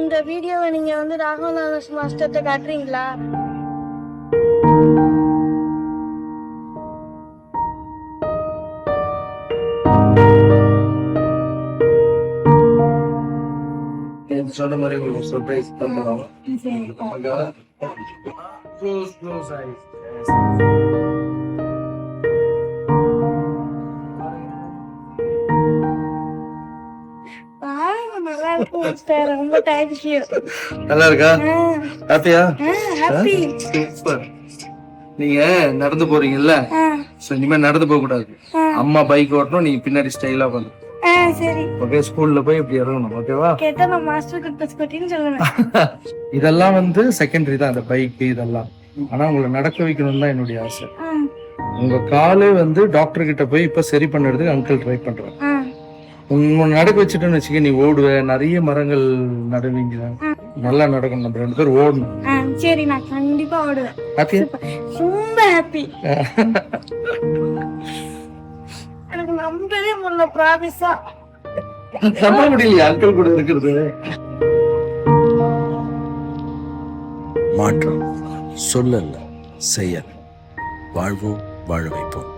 இந்த வீடியோவை நீங்க ராகவ் மாஸ்டர்கிட்ட காட்டுறீங்களா? சொன்ன மாதிரி உங்களுக்கு சர்ப்ரைஸ் பண்ணலாம். Close eyes. நல்லா இருக்கு மாஸ்டர், ரொம்ப தேங்க்யூ. நல்லா இருக்கா? ஹாப்பியா? ஹாப்பி. சூப்பர். நீங்க நடந்து போறீங்கல்ல, சோ இனிமே நடந்து போக கூடாது. அம்மா பைக் ஓட்டணும், நீங்க பின்னாடி ஸ்டைலா பண்ணு. சரி. ஓகே, ஸ்கூல்ல போய் இப்படி இறங்கணும். ஓகேவா? கேட்டா நான் மாஸ்டர் கிட்ட ஸ்கூட்டின்னு சொல்லுவேன். இதெல்லாம் செகண்டரி தான், அந்த பைக் இதெல்லாம். ஆனா உங்களை நடக்க வைக்கணும் தான் என்னுடைய ஆசை. உங்க காலு டாக்டர் கிட்ட போய் இப்ப சரி பண்ணுறதுக்கு அங்கிள் ட்ரை பண்றேன். உங்க நடக்க வச்சுட்டேன்னு வச்சுக்க, நீ ஓடுவ, நிறைய மரங்கள் நடுவீங்க, நல்லா நடக்கணும். நம்ம 2 பேரும் ஓடணும். சரி, நான் கண்டிப்பா ஓடுவேன். ஹாப்பியா? ரொம்ப ஹாப்பி. எனக்கு நம்பவே முடியல, ப்ராமிஸா நம்ப முடியலையா அங்கிள் கூட இருக்கிறது? மாற்றம் சொல்லல்ல, செயல். வாழ்வோம், வாழ வைப்போம்.